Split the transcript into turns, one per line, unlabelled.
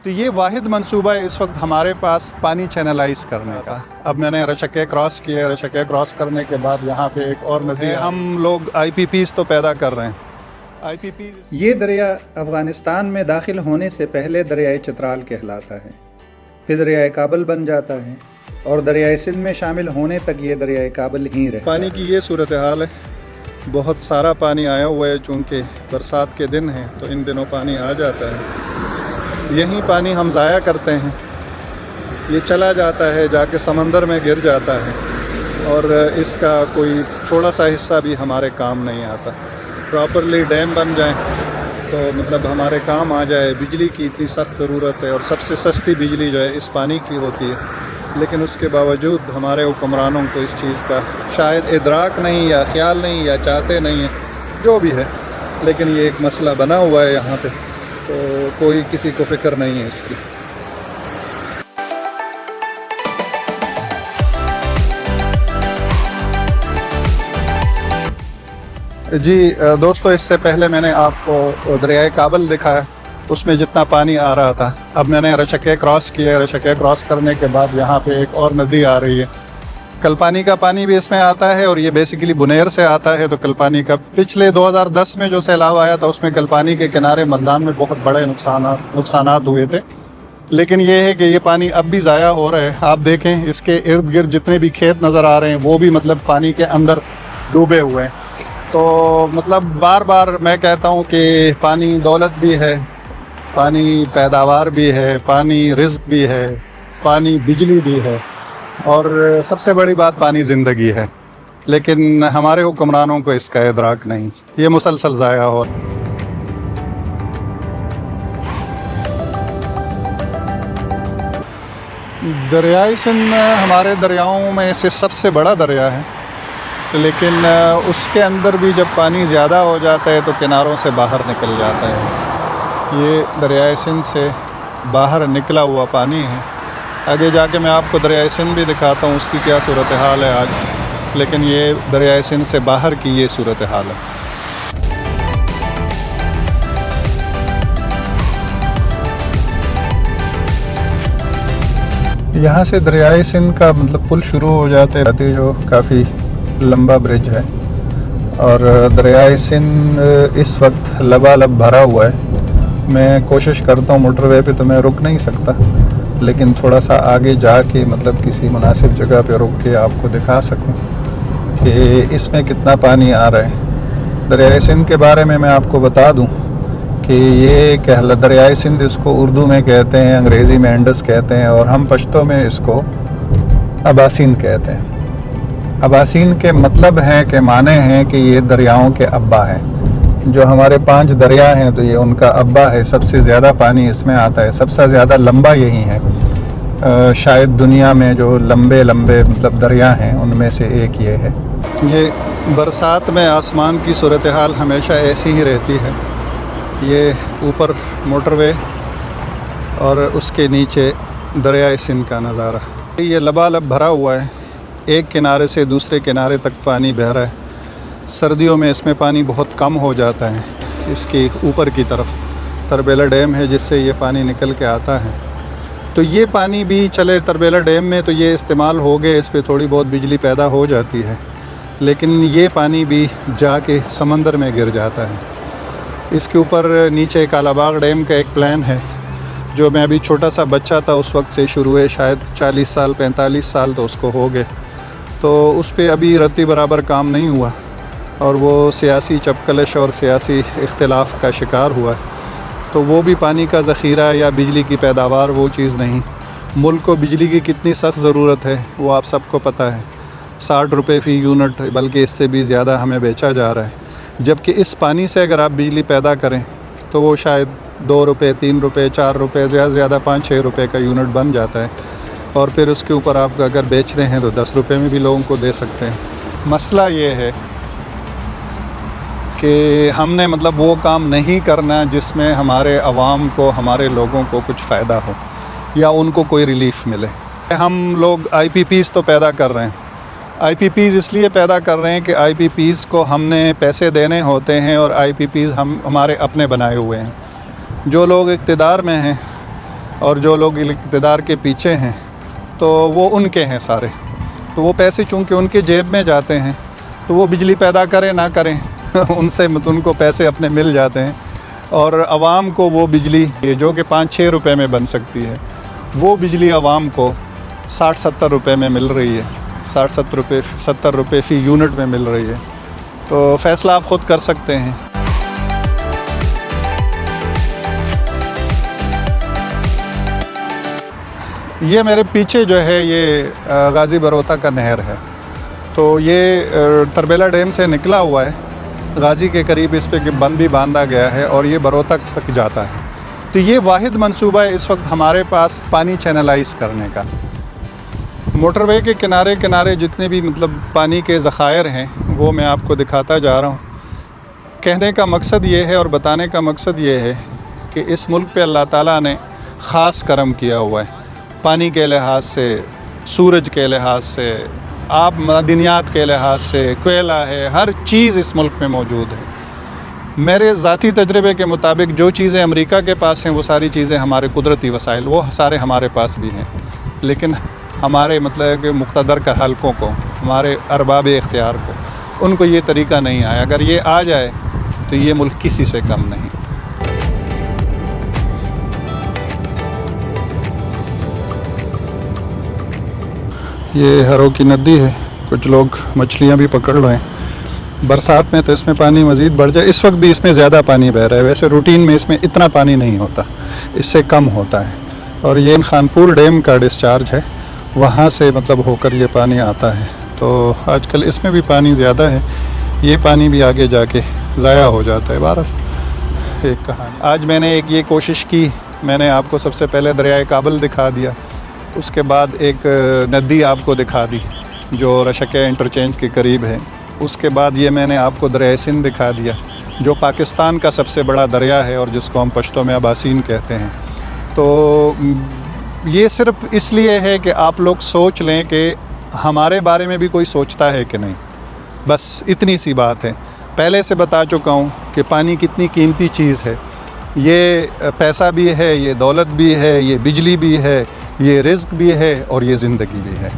تو یہ واحد منصوبہ ہے اس وقت ہمارے پاس پانی چینلائز کرنے کا۔ اب میں نے رشکے کراس کیا، رشکے کراس کرنے کے بعد یہاں پہ ایک اور ندی ہے، ہم لوگ آئی پی پیز تو پیدا کر رہے ہیں۔ آئی پی پیز
یہ دریا افغانستان میں داخل ہونے سے پہلے دریائے چترال کہلاتا ہے، پھر دریائے کابل بن جاتا ہے اور دریائے سندھ میں شامل ہونے تک یہ دریائے کابل ہی رہتا
پانی کی یہ صورتحال ہے، بہت سارا پانی آیا ہوا ہے، چونکہ برسات کے دن ہیں تو ان دنوں پانی آ جاتا ہے، یہی پانی ہم ضائع کرتے ہیں، یہ چلا جاتا ہے جا کے سمندر میں گر جاتا ہے اور اس کا کوئی تھوڑا سا حصہ بھی ہمارے کام نہیں آتا۔ پراپرلی ڈیم بن جائیں تو مطلب ہمارے کام آ جائے۔ بجلی کی اتنی سخت ضرورت ہے اور سب سے سستی بجلی جو ہے اس پانی کی ہوتی ہے، لیکن اس کے باوجود ہمارے حکمرانوں کو اس چیز کا شاید ادراک نہیں یا خیال نہیں یا چاہتے نہیں ہیں، جو بھی ہے، لیکن یہ ایک مسئلہ بنا ہوا ہے یہاں پہ، تو کوئی کسی کو فکر نہیں ہے اس کی۔ جی دوستو، اس سے پہلے میں نے آپ کو دریائے کابل دکھایا، اس میں جتنا پانی آ رہا تھا۔ اب میں نے رشکے کراس کیا، رشکے کراس کرنے کے بعد یہاں پہ ایک اور ندی آ رہی ہے۔ کلپانی کا پانی بھی اس میں آتا ہے اور یہ بیسیکلی بنیر سے آتا ہے۔ تو کلپانی کا پچھلے 2010 میں جو سیلاب آیا تھا اس میں کلپانی کے کنارے مردان میں بہت بڑے نقصانات ہوئے تھے، لیکن یہ ہے کہ یہ پانی اب بھی ضائع ہو رہا ہے۔ آپ دیکھیں اس کے ارد گرد جتنے بھی کھیت نظر آ رہے ہیں وہ بھی مطلب پانی کے اندر ڈوبے ہوئے ہیں۔ تو مطلب بار بار میں کہتا ہوں کہ پانی دولت بھی ہے، پانی پیداوار بھی ہے، پانی رزق بھی ہے، پانی بجلی بھی ہے، اور سب سے بڑی بات پانی زندگی ہے، لیکن ہمارے حکمرانوں کو اس کا ادراک نہیں، یہ مسلسل ضائع ہو۔ دریائے سندھ ہمارے دریاؤں میں سے سب سے بڑا دریا ہے، لیکن اس کے اندر بھی جب پانی زیادہ ہو جاتا ہے تو کناروں سے باہر نکل جاتا ہے۔ یہ دریائے سندھ سے باہر نکلا ہوا پانی ہے۔ آگے جا کے میں آپ کو دریائے سندھ بھی دکھاتا ہوں اس کی کیا صورتحال ہے آج، لیکن یہ دریائے سندھ سے باہر کی یہ صورتحال ہے۔ یہاں سے دریائے سندھ کا مطلب پل شروع ہو جاتے ہیں، جو کافی لمبا برج ہے، اور دریائے سندھ اس وقت لبالب بھرا ہوا ہے۔ میں کوشش کرتا ہوں موٹر وے پہ تو میں رک نہیں سکتا، لیکن تھوڑا سا آگے جا کے مطلب کسی مناسب جگہ پہ رک کے آپ کو دکھا سکوں کہ اس میں کتنا پانی آ رہا ہے۔ دریائے سندھ کے بارے میں آپ کو بتا دوں کہ یہ دریائے سندھ اس کو اردو میں کہتے ہیں، انگریزی میں انڈس کہتے ہیں، اور ہم پشتو میں اس کو اباسین کہتے ہیں۔ اباسین کے مطلب ہیں کہ معنی ہیں کہ یہ دریاؤں کے ابا ہیں۔ جو ہمارے 5 دریا ہیں تو یہ ان کا ابا ہے، سب سے زیادہ پانی اس میں آتا ہے، سب سے زیادہ لمبا یہی ہے۔ شاید دنیا میں جو لمبے مطلب دریا ہیں ان میں سے ایک یہ ہے۔ یہ برسات میں آسمان کی صورتحال ہمیشہ ایسی ہی رہتی ہے۔ یہ اوپر موٹر وے اور اس کے نیچے دریائے سندھ کا نظارہ، یہ لبالب بھرا ہوا ہے، ایک کنارے سے دوسرے کنارے تک پانی بہہ رہا ہے۔ سردیوں میں اس میں پانی بہت کم ہو جاتا ہے، اس کی اوپر کی طرف تربیلا ڈیم ہے جس سے یہ پانی نکل کے آتا ہے، تو یہ پانی بھی چلے تربیلا ڈیم میں تو یہ استعمال ہو گئے، اس پہ تھوڑی بہت بجلی پیدا ہو جاتی ہے، لیکن یہ پانی بھی جا کے سمندر میں گر جاتا ہے۔ اس کے اوپر نیچے کالا باغ ڈیم کا ایک پلان ہے، جو میں ابھی چھوٹا سا بچہ تھا اس وقت سے شروع ہے، شاید 40 سال 45 سال تو اس کو ہو گئے، تو اس پہ ابھی رتی برابر کام نہیں ہوا، اور وہ سیاسی چپکلش اور سیاسی اختلاف کا شکار ہوا ہے، تو وہ بھی پانی کا ذخیرہ یا بجلی کی پیداوار وہ چیز نہیں۔ ملک کو بجلی کی کتنی سخت ضرورت ہے وہ آپ سب کو پتہ ہے، 60 روپے فی یونٹ، بلکہ اس سے بھی زیادہ ہمیں بیچا جا رہا ہے، جبکہ اس پانی سے اگر آپ بجلی پیدا کریں تو وہ شاید 2 روپے 3 روپے 4 روپے زیادہ سے زیادہ 5-6 روپے کا یونٹ بن جاتا ہے، اور پھر اس کے اوپر آپ اگر بیچتے ہیں تو 10 روپے میں بھی لوگوں کو دے سکتے ہیں۔ مسئلہ یہ ہے کہ ہم نے مطلب وہ کام نہیں کرنا جس میں ہمارے عوام کو، ہمارے لوگوں کو کچھ فائدہ ہو یا ان کو کوئی ریلیف ملے۔ ہم لوگ آئی پی پیز تو پیدا کر رہے ہیں، آئی پی پیز اس لیے پیدا کر رہے ہیں کہ آئی پی پیز کو ہم نے پیسے دینے ہوتے ہیں، اور آئی پی پیز ہمارے اپنے بنائے ہوئے ہیں۔ جو لوگ اقتدار میں ہیں اور جو لوگ اقتدار کے پیچھے ہیں تو وہ ان کے ہیں سارے. تو وہ پیسے چونکہ ان کے جیب میں جاتے ہیں تو وہ بجلی پیدا کریں نہ کریں ان کو پیسے اپنے مل جاتے ہیں. اور عوام کو وہ بجلی جو کہ 5-6 روپے میں بن سکتی ہے وہ بجلی عوام کو 60-70 روپے میں مل رہی ہے. 60-70 روپے فی یونٹ میں مل رہی ہے. تو فیصلہ آپ خود کر سکتے ہیں. یہ میرے پیچھے جو ہے یہ غازی بروتا کا نہر ہے. تو یہ تربیلا ڈیم سے نکلا ہوا ہے. غازی کے قریب اس پہ بند بھی باندھا گیا ہے اور یہ بروتا تک جاتا ہے. تو یہ واحد منصوبہ ہے اس وقت ہمارے پاس پانی چینلائز کرنے کا. موٹر وے کے کنارے کنارے جتنے بھی پانی کے ذخائر ہیں وہ میں آپ کو دکھاتا جا رہا ہوں. کہنے کا مقصد یہ ہے اور بتانے کا مقصد یہ ہے کہ اس ملک پہ اللہ تعالیٰ نے خاص کرم کیا ہوا ہے. پانی کے لحاظ سے، سورج کے لحاظ سے، آب معدنیات کے لحاظ سے، کوئلہ ہے، ہر چیز اس ملک میں موجود ہے. میرے ذاتی تجربے کے مطابق جو چیزیں امریکہ کے پاس ہیں وہ ساری چیزیں ہمارے قدرتی وسائل وہ سارے ہمارے پاس بھی ہیں. لیکن ہمارے کہ مقتدر کا حلقوں کو، ہمارے ارباب اختیار کو، ان کو یہ طریقہ نہیں آیا. اگر یہ آ جائے تو یہ ملک کسی سے کم نہیں. یہ ہرو کی ندی ہے. کچھ لوگ مچھلیاں بھی پکڑ رہے ہیں. برسات میں تو اس میں پانی مزید بڑھ جائے. اس وقت بھی اس میں زیادہ پانی بہہ رہا ہے. ویسے روٹین میں اس میں اتنا پانی نہیں ہوتا، اس سے کم ہوتا ہے. اور یہ خانپور ڈیم کا ڈسچارج ہے، وہاں سے ہو کر یہ پانی آتا ہے. تو آج کل اس میں بھی پانی زیادہ ہے. یہ پانی بھی آگے جا کے ضائع ہو جاتا ہے. بہرحال ایک کہانی. آج میں نے ایک یہ کوشش کی، میں نے آپ کو سب سے پہلے دریائے کابل دکھا دیا. اس کے بعد ایک ندی آپ کو دکھا دی جو رشکے انٹرچینج کے قریب ہے. اس کے بعد یہ میں نے آپ کو دریائے سندھ دکھا دیا جو پاکستان کا سب سے بڑا دریا ہے اور جس کو ہم پشتو میں اباسین کہتے ہیں. تو یہ صرف اس لیے ہے کہ آپ لوگ سوچ لیں کہ ہمارے بارے میں بھی کوئی سوچتا ہے کہ نہیں. بس اتنی سی بات ہے. پہلے سے بتا چکا ہوں کہ پانی کتنی قیمتی چیز ہے. یہ پیسہ بھی ہے، یہ دولت بھی ہے، یہ بجلی بھی ہے، یہ رزق بھی ہے اور یہ زندگی بھی ہے.